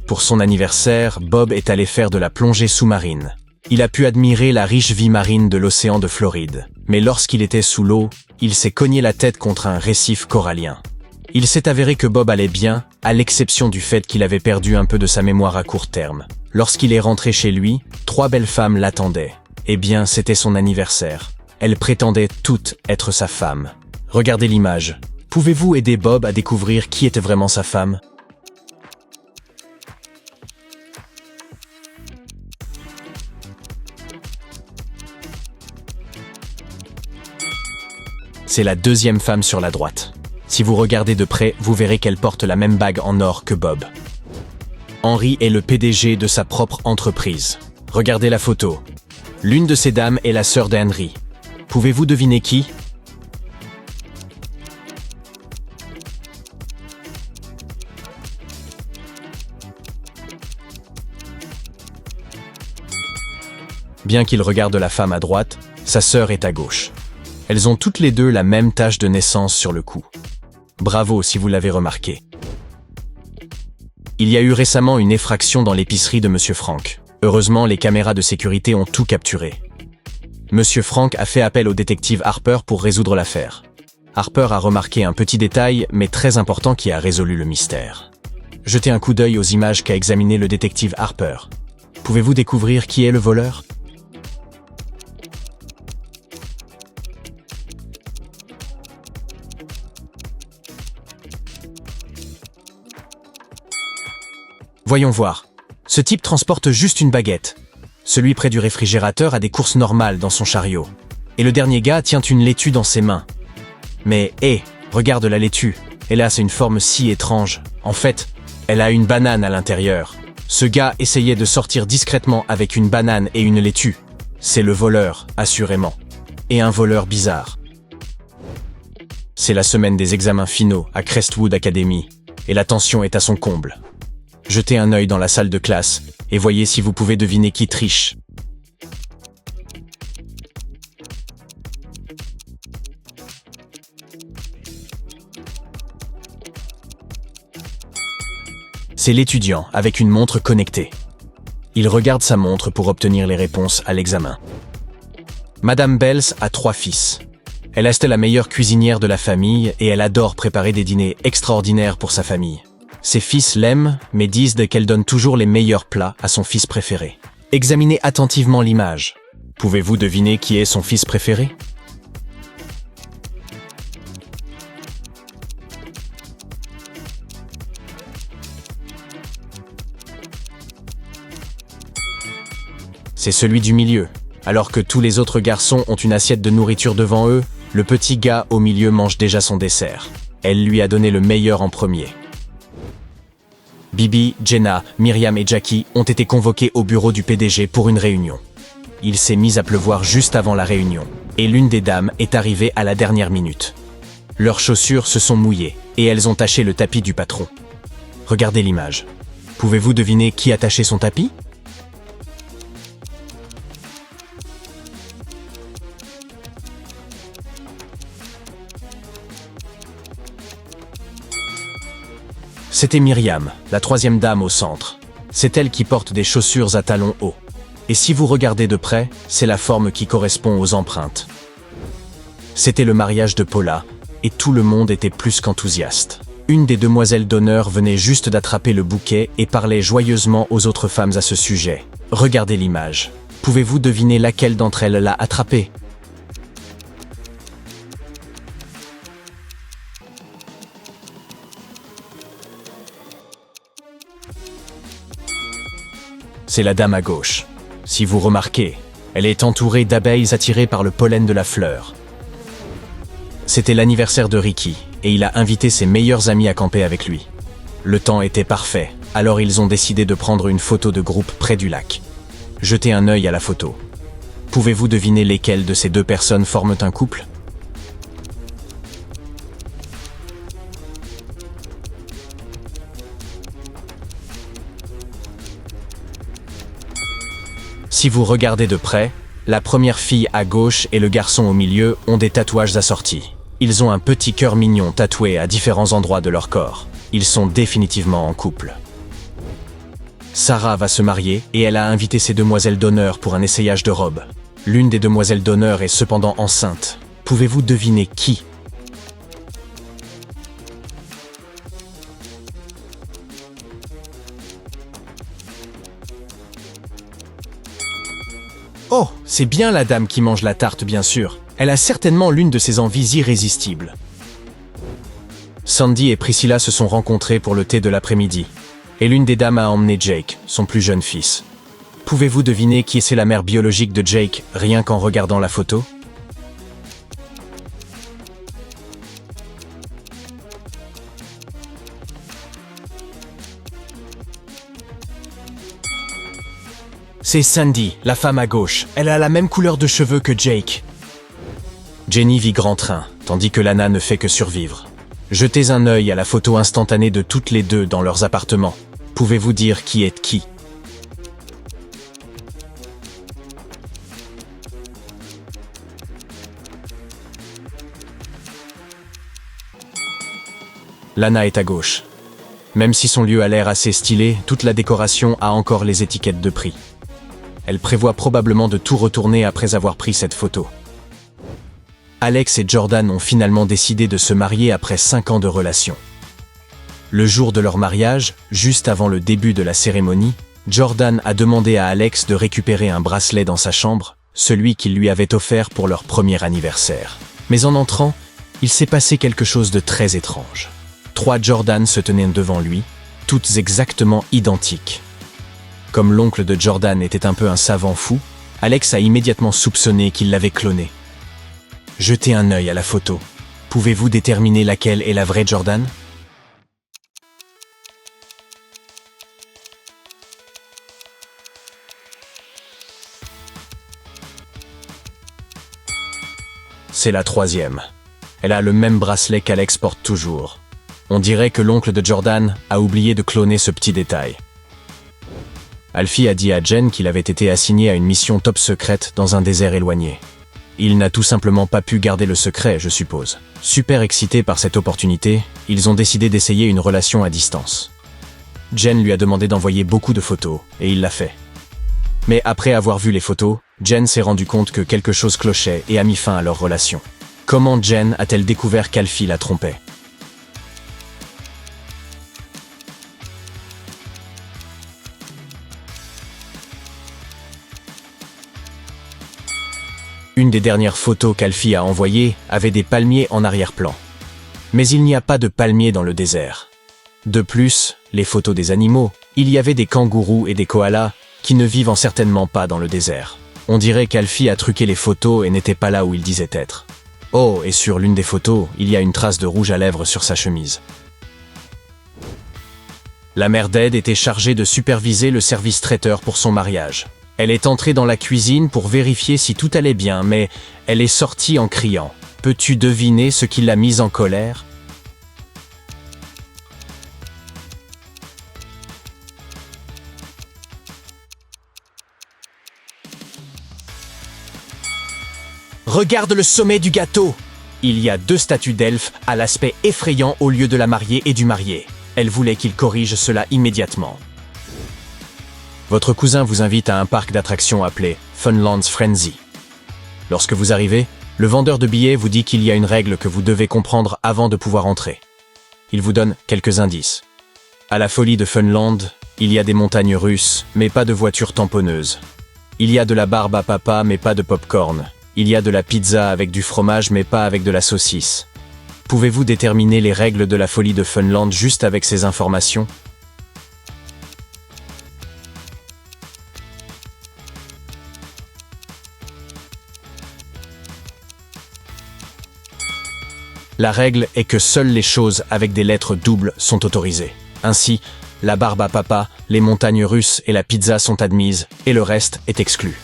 Pour son anniversaire, Bob est allé faire de la plongée sous-marine. Il a pu admirer la riche vie marine de l'océan de Floride. Mais lorsqu'il était sous l'eau, il s'est cogné la tête contre un récif corallien. Il s'est avéré que Bob allait bien, à l'exception du fait qu'il avait perdu un peu de sa mémoire à court terme. Lorsqu'il est rentré chez lui, 3 belles femmes l'attendaient. Eh bien, c'était son anniversaire. Elles prétendaient toutes être sa femme. Regardez l'image. Pouvez-vous aider Bob à découvrir qui était vraiment sa femme ? C'est la deuxième femme sur la droite. Si vous regardez de près, vous verrez qu'elle porte la même bague en or que Bob. Henry est le PDG de sa propre entreprise. Regardez la photo. L'une de ces dames est la sœur d'Henry. Pouvez-vous deviner qui ? Bien qu'il regarde la femme à droite, sa sœur est à gauche. Elles ont toutes les deux la même tache de naissance sur le cou. Bravo si vous l'avez remarqué. Il y a eu récemment une effraction dans l'épicerie de Monsieur Frank. Heureusement, les caméras de sécurité ont tout capturé. Monsieur Frank a fait appel au détective Harper pour résoudre l'affaire. Harper a remarqué un petit détail, mais très important qui a résolu le mystère. Jetez un coup d'œil aux images qu'a examiné le détective Harper. Pouvez-vous découvrir qui est le voleur ? Voyons voir. Ce type transporte juste une baguette. Celui près du réfrigérateur a des courses normales dans son chariot. Et le dernier gars tient une laitue dans ses mains. Mais, regarde la laitue. Elle a une forme si étrange. En fait, elle a une banane à l'intérieur. Ce gars essayait de sortir discrètement avec une banane et une laitue. C'est le voleur, assurément. Et un voleur bizarre. C'est la semaine des examens finaux à Crestwood Academy. Et la tension est à son comble. Jetez un œil dans la salle de classe et voyez si vous pouvez deviner qui triche. C'est l'étudiant avec une montre connectée. Il regarde sa montre pour obtenir les réponses à l'examen. Madame Bells a 3 fils. Elle est la meilleure cuisinière de la famille et elle adore préparer des dîners extraordinaires pour sa famille. Ses fils l'aiment, mais disent qu'elle donne toujours les meilleurs plats à son fils préféré. Examinez attentivement l'image. Pouvez-vous deviner qui est son fils préféré ? C'est celui du milieu. Alors que tous les autres garçons ont une assiette de nourriture devant eux, le petit gars au milieu mange déjà son dessert. Elle lui a donné le meilleur en premier. Bibi, Jenna, Myriam et Jackie ont été convoqués au bureau du PDG pour une réunion. Il s'est mis à pleuvoir juste avant la réunion, et l'une des dames est arrivée à la dernière minute. Leurs chaussures se sont mouillées, et elles ont taché le tapis du patron. Regardez l'image. Pouvez-vous deviner qui a taché son tapis ? C'était Myriam, la 3e dame au centre. C'est elle qui porte des chaussures à talons hauts. Et si vous regardez de près, c'est la forme qui correspond aux empreintes. C'était le mariage de Paula, et tout le monde était plus qu'enthousiaste. Une des demoiselles d'honneur venait juste d'attraper le bouquet et parlait joyeusement aux autres femmes à ce sujet. Regardez l'image. Pouvez-vous deviner laquelle d'entre elles l'a attrapé ? C'est la dame à gauche. Si vous remarquez, elle est entourée d'abeilles attirées par le pollen de la fleur. C'était l'anniversaire de Ricky, et il a invité ses meilleurs amis à camper avec lui. Le temps était parfait, alors ils ont décidé de prendre une photo de groupe près du lac. Jetez un œil à la photo. Pouvez-vous deviner lesquelles de ces 2 personnes forment un couple ? Si vous regardez de près, la première fille à gauche et le garçon au milieu ont des tatouages assortis. Ils ont un petit cœur mignon tatoué à différents endroits de leur corps. Ils sont définitivement en couple. Sarah va se marier et elle a invité ses demoiselles d'honneur pour un essayage de robe. L'une des demoiselles d'honneur est cependant enceinte. Pouvez-vous deviner qui? Oh, c'est bien la dame qui mange la tarte, bien sûr. Elle a certainement l'une de ses envies irrésistibles. Sandy et Priscilla se sont rencontrés pour le thé de l'après-midi. Et l'une des dames a emmené Jake, son plus jeune fils. Pouvez-vous deviner qui c'est la mère biologique de Jake, rien qu'en regardant la photo? C'est Sandy, la femme à gauche. Elle a la même couleur de cheveux que Jake. Jenny vit grand train, tandis que Lana ne fait que survivre. Jetez un œil à la photo instantanée de toutes les deux dans leurs appartements. Pouvez-vous dire qui est qui? Lana est à gauche. Même si son lieu a l'air assez stylé, toute la décoration a encore les étiquettes de prix. Elle prévoit probablement de tout retourner après avoir pris cette photo. Alex et Jordan ont finalement décidé de se marier après 5 ans de relation. Le jour de leur mariage, juste avant le début de la cérémonie, Jordan a demandé à Alex de récupérer un bracelet dans sa chambre, celui qu'il lui avait offert pour leur premier anniversaire. Mais en entrant, il s'est passé quelque chose de très étrange. 3 Jordan se tenaient devant lui, toutes exactement identiques. Comme l'oncle de Jordan était un peu un savant fou, Alex a immédiatement soupçonné qu'il l'avait cloné. Jetez un œil à la photo. Pouvez-vous déterminer laquelle est la vraie Jordan? C'est la 3e. Elle a le même bracelet qu'Alex porte toujours. On dirait que l'oncle de Jordan a oublié de cloner ce petit détail. Alfie a dit à Jen qu'il avait été assigné à une mission top secrète dans un désert éloigné. Il n'a tout simplement pas pu garder le secret, je suppose. Super excités par cette opportunité, ils ont décidé d'essayer une relation à distance. Jen lui a demandé d'envoyer beaucoup de photos, et il l'a fait. Mais après avoir vu les photos, Jen s'est rendu compte que quelque chose clochait et a mis fin à leur relation. Comment Jen a-t-elle découvert qu'Alfie la trompait? Une des dernières photos qu'Alfie a envoyées avait des palmiers en arrière-plan. Mais il n'y a pas de palmiers dans le désert. De plus, les photos des animaux, il y avait des kangourous et des koalas qui ne vivent certainement pas dans le désert. On dirait qu'Alfie a truqué les photos et n'était pas là où il disait être. Oh, et sur l'une des photos, il y a une trace de rouge à lèvres sur sa chemise. La mère d'Ed était chargée de superviser le service traiteur pour son mariage. Elle est entrée dans la cuisine pour vérifier si tout allait bien, mais elle est sortie en criant. Peux-tu deviner ce qui l'a mise en colère? Regarde le sommet du gâteau! Il y a 2 statues d'elfes à l'aspect effrayant au lieu de la mariée et du marié. Elle voulait qu'il corrige cela immédiatement. Votre cousin vous invite à un parc d'attractions appelé Funland's Frenzy. Lorsque vous arrivez, le vendeur de billets vous dit qu'il y a une règle que vous devez comprendre avant de pouvoir entrer. Il vous donne quelques indices. À la folie de Funland, il y a des montagnes russes, mais pas de voitures tamponneuses. Il y a de la barbe à papa, mais pas de pop-corn. Il y a de la pizza avec du fromage, mais pas avec de la saucisse. Pouvez-vous déterminer les règles de la folie de Funland juste avec ces informations? La règle est que seules les choses avec des lettres doubles sont autorisées. Ainsi, la barbe à papa, les montagnes russes et la pizza sont admises, et le reste est exclu.